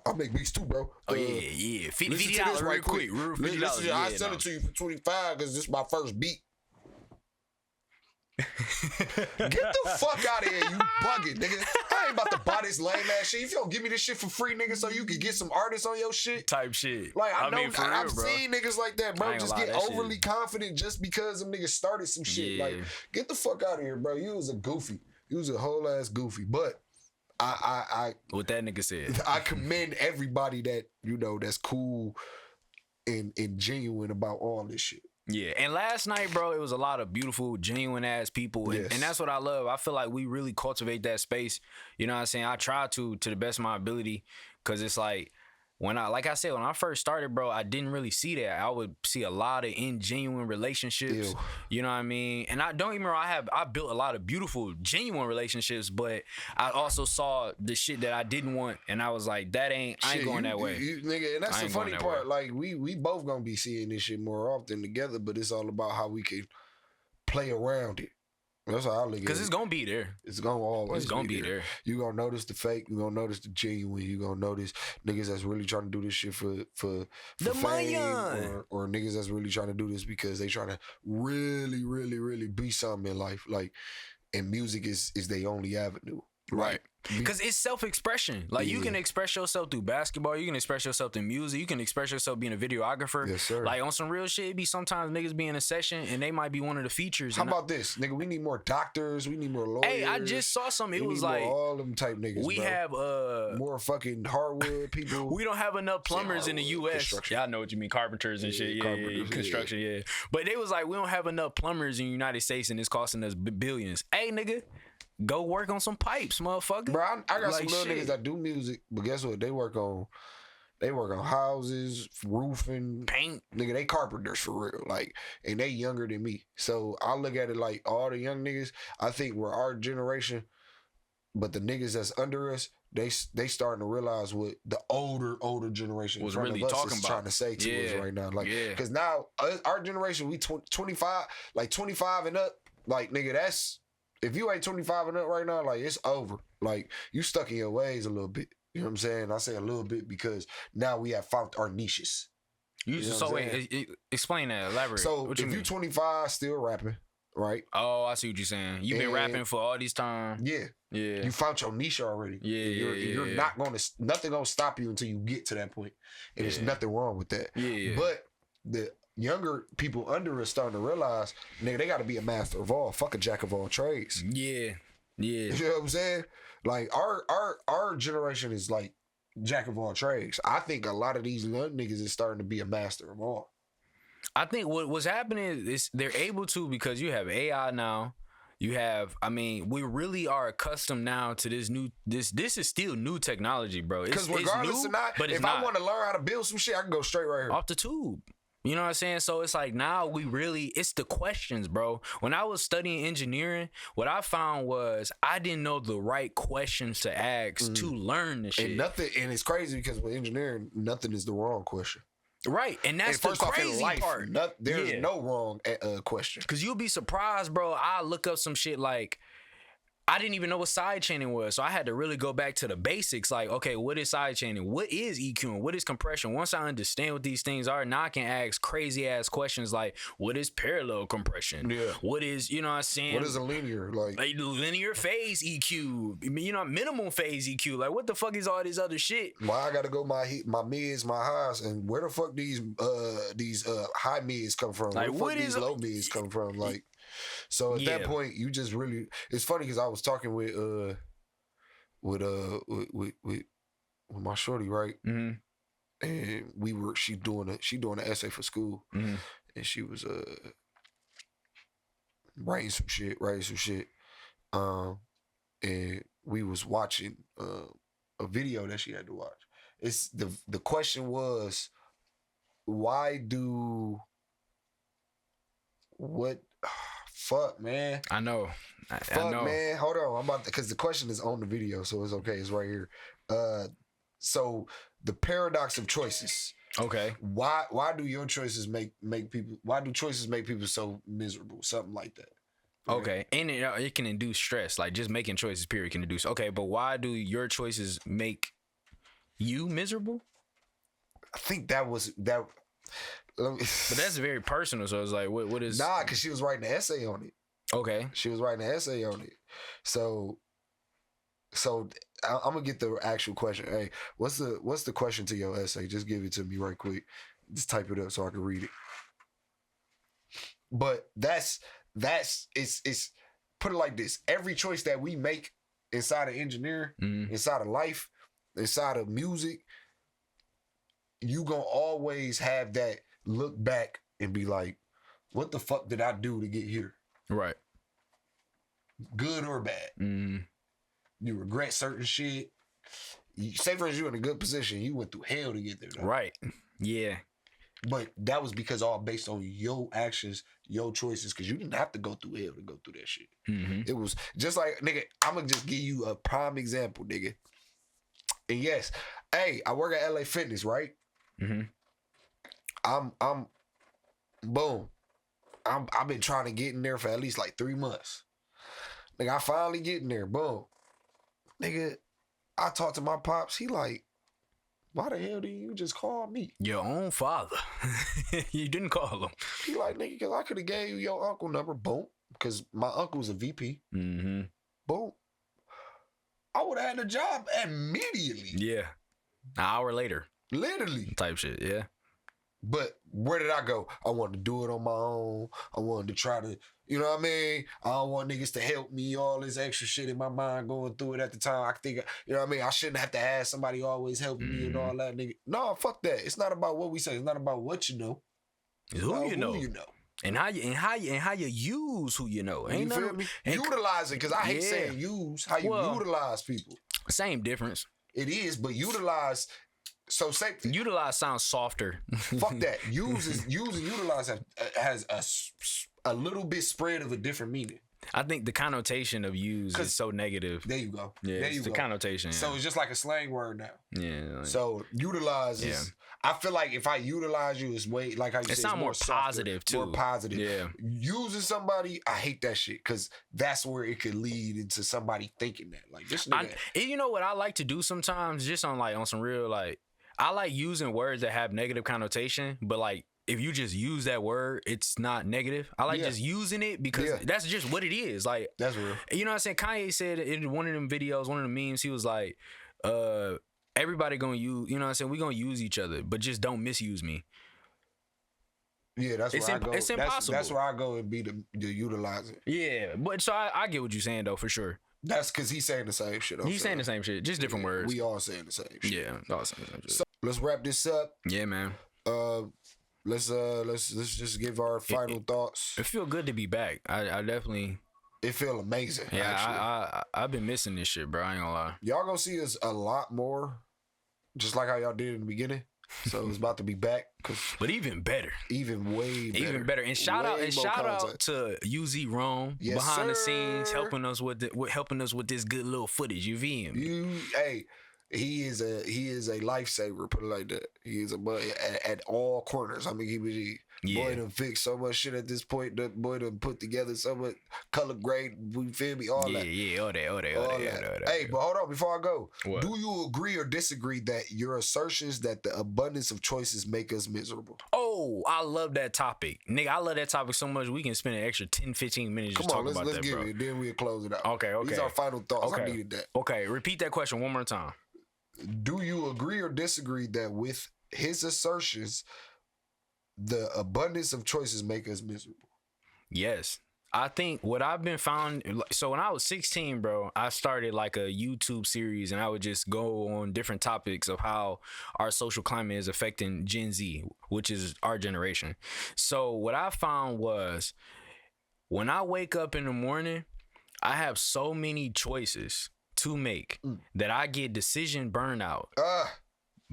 I make beats too, bro. Oh yeah. $50 right real quick. $50. I sell it to you for 25 because this is my first beat. Get the fuck out of here, you bugging, nigga. I ain't about to buy this lame ass shit. If you don't give me this shit for free, nigga, so you can get some artists on your shit. Type shit. Like, I know, mean, I've seen niggas like that, bro. Just get overly shit. confident just because them niggas started some shit. Yeah. Like, get the fuck out of here, bro. You was a goofy. You was a whole ass goofy. But I what that nigga said. I commend everybody that, you know, that's cool and genuine about all this shit. Yeah, and last night, bro, it was a lot of beautiful, genuine ass people, and, Yes. and that's what I love. I feel like we really cultivate that space. You know what I'm saying? I try to the best of my ability, because it's like when I said, when I first started, bro, I didn't really see that. I would see a lot of ingenuine relationships. Ew. You know what I mean? And I don't get me wrong, I built a lot of beautiful, genuine relationships, but I also saw the shit that I didn't want, and I was like, I ain't going that way. Nigga, and that's the funny part. Like, we both gonna be seeing this shit more often together, but it's all about how we can play around it. That's how I look at it. Because it's gonna be there. It's gonna always be there. You gonna notice the fake. You gonna notice the genuine. You gonna notice niggas that's really trying to do this shit for The fame, money. or niggas that's really trying to do this because they trying to really, really, really be something in life. Like, and music is their only avenue. Right. Because it's self-expression. Like, you can express yourself through basketball. You can express yourself through music. You can express yourself being a videographer. Yes, sir. Like, on some real shit, it be sometimes niggas be in a session and they might be one of the features. How about this, nigga? We need more doctors. We need more lawyers. Hey, I just saw something. It was like all them type niggas. we bro. have more fucking hardwood people. We don't have enough plumbers in the U.S. Construction. Yeah, I know what you mean, carpenters and shit. Yeah, construction. Yeah, but they was like, we don't have enough plumbers in the United States, and it's costing us billions. Hey, nigga. Go work on some pipes, motherfucker. Bro, I got like, some little niggas that do music, but guess what? They work on houses, roofing, paint. Nigga, they carpenters for real. Like, and they younger than me. So I look at it like all the young niggas, I think we're our generation, but the niggas that's under us, they starting to realize what the older generation was in front really of us talking is about. trying to say to us right now. Like, because now our generation, we 25, like 25 and up, like, nigga, that's, if you ain't 25 and up right now, like, it's over. Like, you stuck in your ways a little bit. You know what I'm saying? I say a little bit because now we have found our niches. So wait, explain that. Elaborate. So if you 25, still rapping, right? Oh, I see what you're saying. You've been rapping for all these time. Yeah. You found your niche already. You're not gonna, nothing gonna stop you until you get to that point. And there's nothing wrong with that. But the younger people under us starting to realize, nigga, they got to be a master of all. Fuck a jack of all trades. Yeah. You know what I'm saying? Like, our generation is like jack of all trades. I think a lot of these young niggas is starting to be a master of all. I think what's happening is they're able to, because you have AI now. You have, I mean, we really are accustomed now to this new, this is still new technology, bro. Because regardless of not, but if I want to learn how to build some shit, I can go straight right here. Off the tube. You know what I'm saying? So it's like now it's the questions, bro. When I was studying engineering, what I found was I didn't know the right questions to ask to learn the shit. And it's crazy because with engineering, nothing is the wrong question. Right, and that's the crazy part. There's no wrong question. Because you'll be surprised, bro. I look up some shit like, I didn't even know what sidechaining was, so I had to really go back to the basics. Like, okay, what is sidechaining? What is EQing? What is compression? Once I understand what these things are, now I can ask crazy ass questions like, what is parallel compression? Yeah. What is, you know what I'm saying? What is a linear? Like linear phase EQ. You know, minimum phase EQ. Like, what the fuck is all this other shit? Why I gotta go my mids, my highs, and where the fuck these high mids come from? Like, where the fuck these low mids come from? Like, so at that point, you just really. It's funny because I was talking with my shorty, right? Mm-hmm. And she doing an essay for school, and she was writing some shit. And we was watching a video that she had to watch. It's the question was, why do Fuck, man. I know. Fuck, man. Hold on. I'm about because the question is on the video, so it's okay. It's right here. So the paradox of choices. Okay. Why do your choices make people? Why do choices make people so miserable? Something like that. Right? Okay, and it can induce stress. Like just making choices, period, can induce. Okay, but why do your choices make you miserable? I think that was that. But that's very personal. So it's like, what is? Nah, because she was writing an essay on it. Okay. She was writing an essay on it. So I'm gonna get the actual question. Hey, what's the question to your essay? Just give it to me right quick. Just type it up so I can read it. But it's put it like this. Every choice that we make inside of engineering, inside of life, inside of music, you gonna always have that look back and be like, what the fuck did I do to get here? Right. Good or bad. You regret certain shit. Say for instance, you're in a good position. You went through hell to get there. Though. Right. Yeah. But that was because all based on your actions, your choices, because you didn't have to go through hell to go through that shit. It was just like, nigga, I'm going to just give you a prime example, nigga. And yes, hey, I work at LA Fitness, right? I'm boom. I've been trying to get in there for at least like 3 months. Nigga, I finally get in there, boom. Nigga, I talked to my pops. He like, why the hell didn't you just call me? Your own father. You didn't call him. He like, nigga, because I could have gave you your uncle number. Boom. Because my uncle was a VP. Boom. I would have had a job immediately. Yeah. An hour later. Literally. Type shit, yeah. But where did I go? I wanted to do it on my own. I wanted to try to, you know what I mean? I don't want niggas to help me, all this extra shit in my mind going through it at the time. I think, you know what I mean? I shouldn't have to have somebody always helping me and all that, nigga. No, fuck that. It's not about what we say. It's not about what you know. It's who you know. And how you use who you know. Ain't you feel me? Utilize it, because I hate saying use. How you utilize people. Same difference. It is, but utilize. So say utilize sounds softer. Fuck that. Use and utilize has a little bit spread of a different meaning. I think the connotation of use is so negative. There you go. Yeah, there you the go. Connotation. So it's just like a slang word now. Yeah. Like, so utilize is. I feel like if I utilize you, it's way like how you say. It sounds more positive softer, too. More positive. Yeah. Using somebody, I hate that shit because that's where it could lead into somebody thinking that like this nigga. You know what I like to do sometimes, just on some real like. I like using words that have negative connotation, but like if you just use that word, it's not negative. I like just using it because that's just what it is. Like that's real. You know what I'm saying? Kanye said in one of them videos, one of the memes, he was like, everybody gonna use, you know what I'm saying? We gonna use each other, but just don't misuse me. Yeah, that's where I go. It's impossible. That's where I go and be the utilizer. Yeah, but so I get what you're saying though, for sure. That's because he's saying the same shit. He's saying the same shit, just different words. We all saying the same shit. Yeah, all saying the same shit. So let's wrap this up. Yeah, man. Let's just give our final thoughts. It feel good to be back. I definitely. It feel amazing. Yeah, I've been missing this shit, bro. I ain't gonna lie. Y'all gonna see us a lot more, just like how y'all did in the beginning. So it's about to be back, but even better, even way better, even better. And shout out to UZ Rome behind the scenes, helping us with this good little footage. You feel me? He is a lifesaver. Put it like that. He is a boy at all corners. I mean, he was. Boy done fixed so much shit at this point. That boy done put together so much color grade. We feel me? All that. Yeah, all that. Hey, but hold on before I go. What? Do you agree or disagree that your assertions that the abundance of choices make us miserable? Oh, I love that topic. Nigga, I love that topic so much we can spend an extra 10-15 minutes just talking about that, bro. Let's give it. Then we'll close it out. Okay. These are final thoughts. Okay. I needed that. Okay, repeat that question one more time. Do you agree or disagree that with his assertions, the abundance of choices make us miserable? Yes. I think what I've been found, so when I was 16, bro, I started like a YouTube series and I would just go on different topics of how our social climate is affecting Gen Z, which is our generation. So what I found was when I wake up in the morning, I have so many choices to make that I get decision burnout.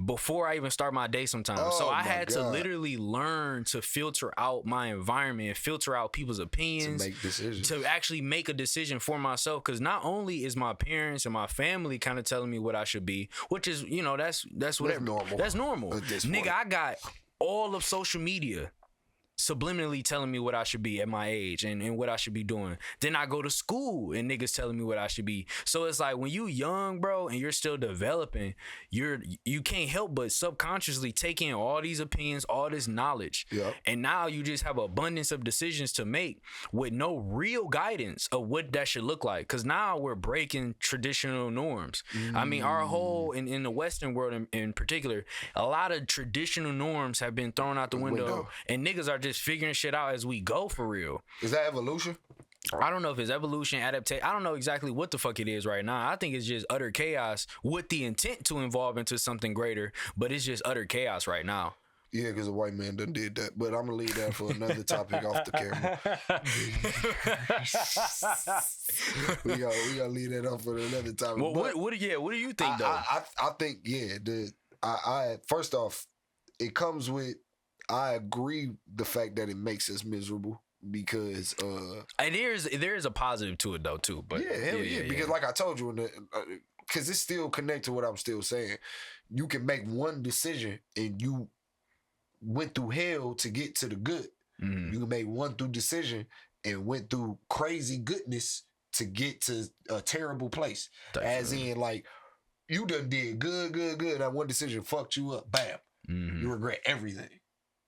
before I even start my day sometimes. So I had to literally learn to filter out my environment and filter out people's opinions to make decisions, to actually make a decision for myself. Because not only is my parents and my family kind of telling me what I should be, which is, you know, that's normal. That's normal. Nigga, I got all of social media subliminally telling me what I should be at my age and what I should be doing. Then I go to school and niggas telling me what I should be. So it's like when you young, bro, and you're still developing, you can't help but subconsciously take in all these opinions, all this knowledge. Yep. And now you just have abundance of decisions to make with no real guidance of what that should look like. Cause now we're breaking traditional norms. I mean, our whole in the Western world in particular, a lot of traditional norms have been thrown out the window. And niggas are just figuring shit out as we go, for real. Is that evolution? I don't know if it's evolution, adaptation. I don't know exactly what the fuck it is right now. I think it's just utter chaos with the intent to evolve into something greater, but it's just utter chaos right now. Yeah, because a white man done did that. But I'm gonna leave that for another topic off the camera. we gotta leave that off for another topic. Well, what do you think though? I think I first off, it comes with. I agree the fact that it makes us miserable because and there is a positive to it though too. But yeah, because like I told you, because it's still connected to what I'm still saying. You can make one decision and you went through hell to get to the good. You can make one decision and went through crazy goodness to get to a terrible place. As in, like, you done did good. That one decision fucked you up. Bam. You regret everything.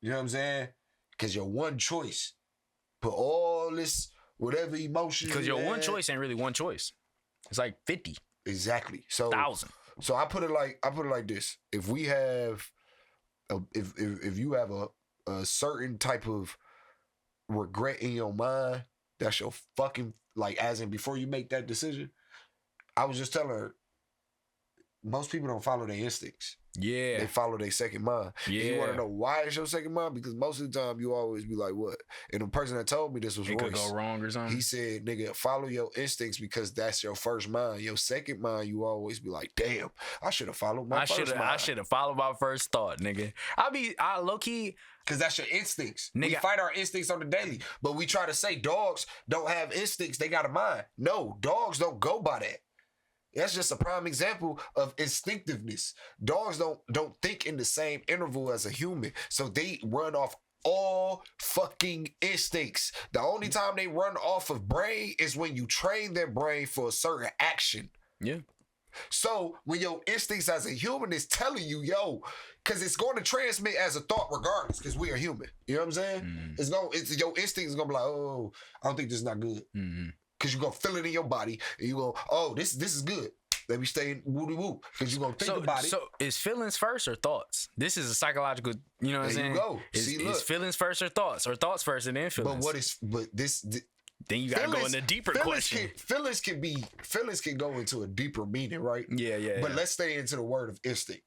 You know what I'm saying? Because your one choice put all this, whatever emotion. Because your one choice ain't really one choice. It's like 50. Exactly. So 1,000. So I put it like this. If we have, if you have a certain type of regret in your mind, that's your fucking, like, as in before you make that decision. I was just telling her, most people don't follow their instincts. Yeah. They follow their second mind. Yeah. And you want to know why it's your second mind? Because most of the time you always be like, what? And the person that told me this was Royce. It could go wrong or something. He said, nigga, follow your instincts because that's your first mind. Your second mind, you always be like, damn, I should have followed my first mind. I should have followed my first thought, nigga. I low-key... Because that's your instincts. Nigga, we fight our instincts on the daily. But we try to say dogs don't have instincts. They got a mind. No, dogs don't go by that. That's just a prime example of instinctiveness. Dogs don't think in the same interval as a human. So they run off all fucking instincts. The only time they run off of brain is when you train their brain for a certain action. Yeah. So when your instincts as a human is telling you, yo, because it's going to transmit as a thought regardless, because we are human. You know what I'm saying? It's your instinct is going to be like, oh, I don't think this is not good. Because you're going to feel it in your body, and you go, oh, this is good. Let me stay woody woo. Because you're going to think about it. So is feelings first or thoughts? This is a psychological, you know what I'm saying? There you go. Is feelings first or thoughts first and then feelings? Then you gotta go in a deeper question. Feelings can go into a deeper meaning, right? Yeah. But let's stay into the word of instinct.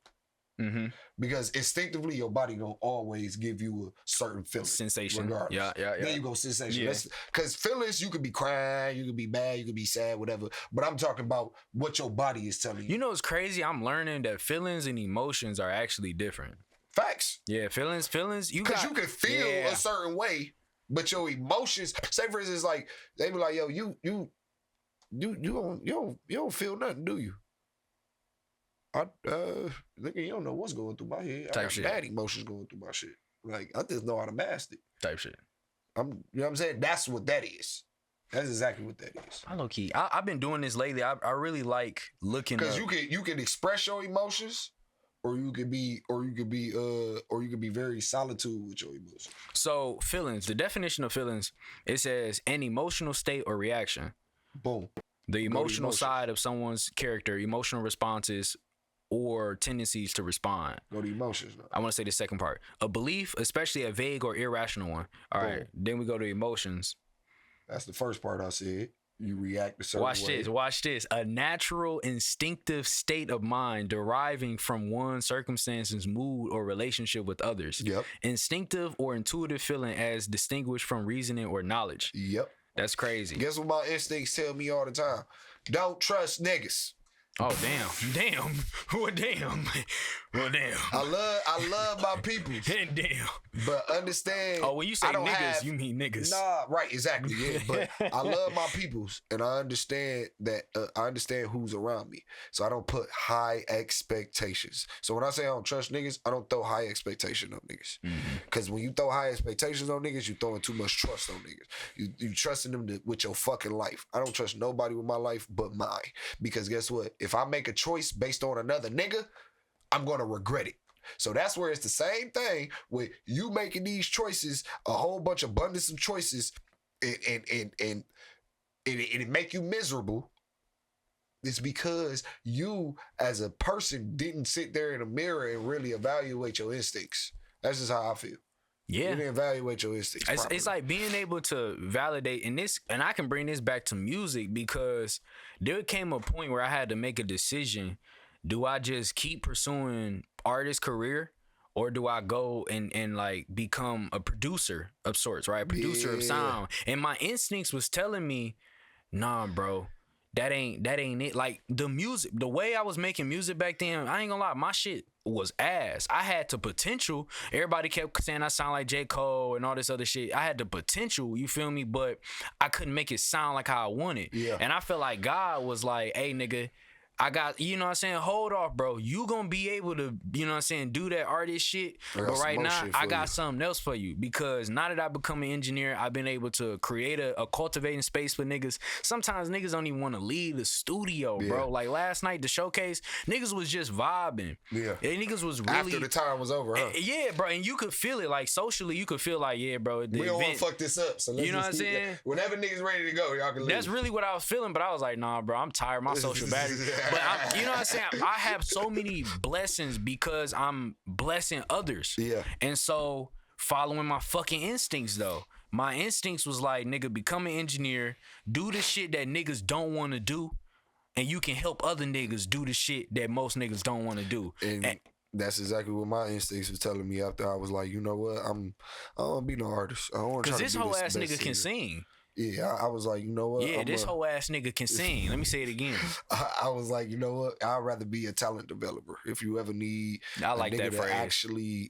Because instinctively your body gonna always give you a certain feeling. Sensation. Regardless. Yeah. There you go, sensation. Yeah. Because feelings, you could be crying, you could be mad, you could be sad, whatever. But I'm talking about what your body is telling you. You know what's crazy? I'm learning that feelings and emotions are actually different. Facts. Yeah, feelings. Because you can feel a certain way, but your emotions, say for instance, like they be like, yo, you don't feel nothing, do you? Nigga, you don't know what's going through my head. I got bad emotions going through my shit. Like, I just know how to mask it. Type shit. You know what I'm saying? That's what that is. That's exactly what that is. I low key. I've been doing this lately. I really like looking because you can express your emotions, or you could be very solitude with your emotions. So feelings. The definition of feelings, it says an emotional state or reaction. Boom. The emotional side of someone's character, emotional responses, or tendencies to respond. Go to emotions now. I want to say the second part. A belief, especially a vague or irrational one. All right. Then we go to emotions. That's the first part I said. You react a certain way. Watch this. A natural, instinctive state of mind deriving from one's circumstances, mood, or relationship with others. Yep. Instinctive or intuitive feeling as distinguished from reasoning or knowledge. Yep. That's crazy. Guess what my instincts tell me all the time? Don't trust niggas. Oh damn. Well damn. I love my people. Damn. But understand. Oh, when you say niggas, you mean niggas. Nah, right, exactly. Yeah, but I love my peoples, and I understand that. I understand who's around me, so I don't put high expectations. So when I say I don't trust niggas, I don't throw high expectation on niggas. Because when you throw high expectations on niggas, you throwing too much trust on niggas. You trusting them with your fucking life. I don't trust nobody with my life but mine. Because guess what? If I make a choice based on another nigga, I'm gonna regret it. So that's where it's the same thing with you making these choices, a whole bunch of abundance of choices, and it make you miserable. It's because you as a person didn't sit there in a mirror and really evaluate your instincts. That's just how I feel. Yeah, you didn't evaluate your instincts. It's like being able to validate, and I can bring this back to music because there came a point where I had to make a decision. Do I just keep pursuing artist career, or do I go and like become a producer of sorts, right? Producer of sound. And my instincts was telling me, nah, bro, that ain't it. Like the music, the way I was making music back then, I ain't gonna lie, my shit was ass. I had the potential. Everybody kept saying I sound like J. Cole and all this other shit. I had the potential, you feel me? But I couldn't make it sound like how I wanted. Yeah. And I felt like God was like, hey, nigga, I got, you know what I'm saying, hold off, bro. You gonna be able to, you know what I'm saying, do that artist shit. But right now, I got something else for you. Because now that I become an engineer, I've been able to create a cultivating space for niggas. Sometimes niggas don't even want to leave the studio, bro. Like last night, the showcase, niggas was just vibing. Yeah. And niggas was really... After the time was over, huh? Yeah, bro. And you could feel it. Like, socially, you could feel like, yeah, bro. We don't want to fuck this up. So let's, you know what I'm saying? Whenever niggas ready to go, y'all can leave. That's really what I was feeling. But I was like, nah, bro, I'm tired. My social battery. But you know what I'm saying? I have so many blessings because I'm blessing others. Yeah. And so following my fucking instincts though. My instincts was like, nigga, become an engineer, do the shit that niggas don't want to do, and you can help other niggas do the shit that most niggas don't want to do. And that's exactly what my instincts was telling me after I was like, you know what? I don't want to be no artist. I don't want to try to be this whole ass nigga singer. Can sing. Yeah, I was like, you know what? Yeah, this whole ass nigga can sing. Let me say it again. I was like, you know what? I'd rather be a talent developer. If you ever need I like a nigga that phrase. To actually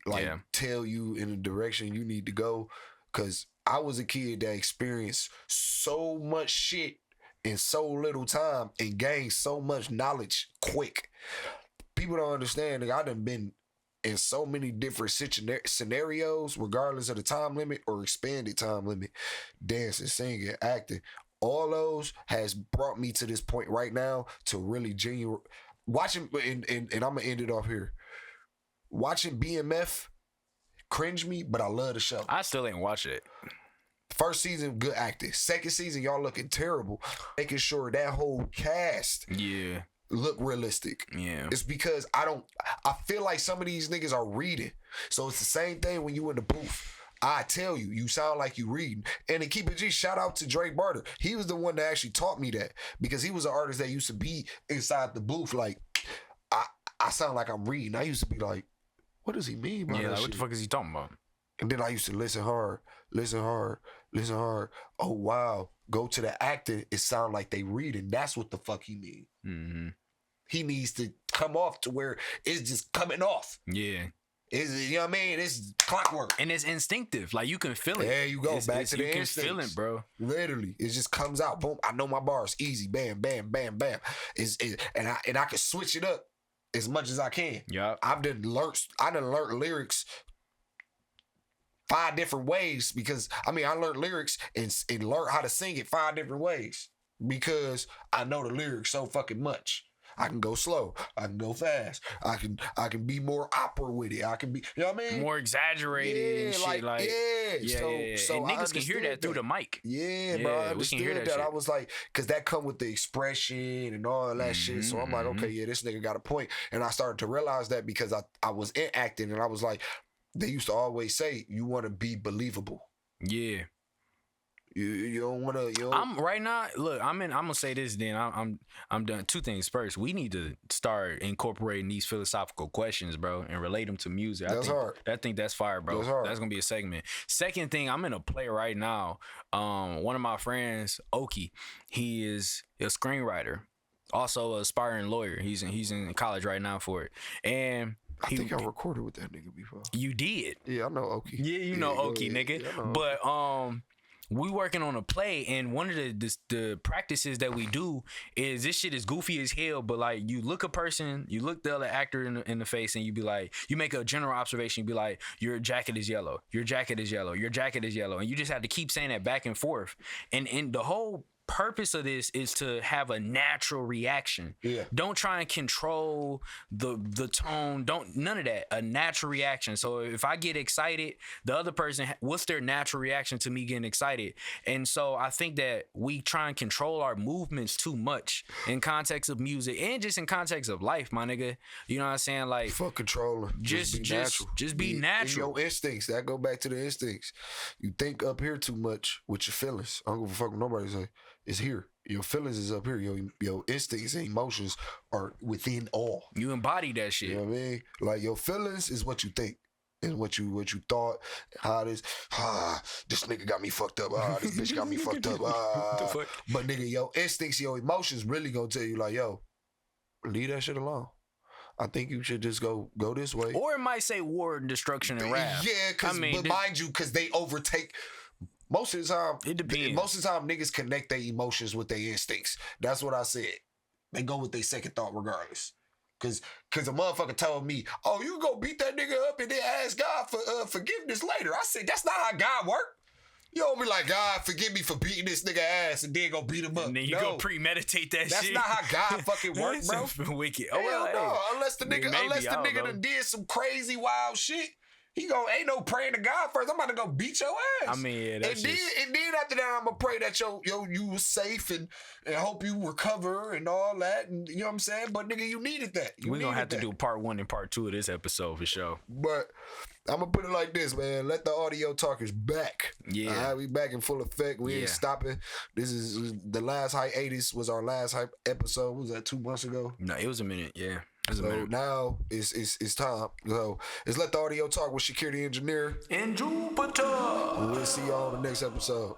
tell you in the direction you need to go. Because I was a kid that experienced so much shit in so little time and gained so much knowledge quick. People don't understand that I done been in so many different scenarios, regardless of the time limit or expanded time limit, dancing, singing, acting, all those has brought me to this point right now to really genuine watching. And I'm gonna end it off here. Watching BMF cringe me, but I love the show. I still ain't watch it. First season, good acting. Second season, y'all looking terrible. Making sure that whole cast, look realistic. Yeah. It's because I feel like some of these niggas are reading. So it's the same thing when you in the booth. I tell you, you sound like you reading. And to keep it G, shout out to Drake Barter. He was the one that actually taught me that. Because he was an artist that used to be inside the booth like, I sound like I'm reading. I used to be like, what does he mean by that like, shit? what the fuck is he talking about? And then I used to listen hard. Oh, wow. Go to the acting. It sound like they reading. That's what the fuck he mean. Mm-hmm. He needs to come off to where it's just coming off. Yeah. You know what I mean? It's clockwork. And it's instinctive. Like, you can feel it. There you go. Back to the instincts. You can feel it, bro. Literally. It just comes out. Boom. I know my bars. Easy. Bam, bam, bam, bam. And I can switch it up as much as I can. Yeah. I done learned lyrics 5 different ways because, I learned lyrics and learned how to sing it 5 different ways because I know the lyrics so fucking much. I can go slow. I can go fast. I can be more opera with it. I can be, you know what I mean? More exaggerated and shit. So and niggas can hear that through the mic. Yeah, bro. I understood that. I was like, because that come with the expression and all that shit. So I'm like, okay, yeah, this nigga got a point. And I started to realize that because I was in acting and I was like, they used to always say, you want to be believable. Yeah. You don't want to. I'm right now. Look, I'm gonna say this. Then I'm done. 2 things. First, we need to start incorporating these philosophical questions, bro, and relate them to music. I think that's fire, bro. That's gonna be a segment. Second thing, I'm in a play right now. One of my friends, Oki, he is a screenwriter. Also an aspiring lawyer. He's in college right now for it. And I think I recorded with that nigga before. You did. Yeah, I know Okie. Yeah, you know Okie, nigga. Yeah, but we working on a play, and one of the practices that we do is this shit is goofy as hell, but like you look a person, you look the other actor in the face, and you be like, you make a general observation, you be like, your jacket is yellow, your jacket is yellow, your jacket is yellow, and you just have to keep saying that back and forth, and the whole purpose of this is to have a natural reaction. Yeah. Don't try and control the tone. None of that. A natural reaction. So if I get excited, the other person, what's their natural reaction to me getting excited? And so I think that we try and control our movements too much in context of music and just in context of life, my nigga. You know what I'm saying? Like, fuck controlling. Just be natural. Just be natural. Your instincts. That go back to the instincts. You think up here too much with your feelings. I don't give a fuck what nobody say. It's here. Your feelings is up here. Your instincts and emotions are within all. You embody that shit. You know what I mean? Like your feelings is what you think and what you thought. How this nigga got me fucked up. This bitch got me fucked up. But nigga, your instincts, your emotions really gonna tell you like, yo, leave that shit alone. I think you should just go this way. Or it might say war, destruction, and wrath. Yeah, but mind you, because they overtake. Most of the time, it depends. Most of the time, niggas connect their emotions with their instincts. That's what I said. They go with their second thought regardless. Cause a motherfucker told me, oh, you go beat that nigga up and then ask God for forgiveness later. I said, that's not how God work. You don't be like, God, forgive me for beating this nigga ass and then go beat him up. And then you go premeditate that that's shit. That's not how God fucking work, bro. Wicked. Oh, well, no. Unless the nigga done did some crazy wild shit. Ain't no praying to God first. I'm about to go beat your ass. I mean, yeah, that's and then after that, I'm gonna pray that you was safe and hope you recover and all that. And you know what I'm saying? But nigga, you needed that. We're gonna have to do part 1 and part 2 of this episode for sure. But I'm gonna put it like this, man. Let the audio talkers back. Yeah. All right, we back in full effect. We ain't stopping. This is the last hiatus was our last hype episode. What was that 2 months ago? No, it was a minute. Yeah. So now it's time. So it's Let the Audio Talk with Shakir the Engineer and Jupiter. We'll see y'all on the next episode.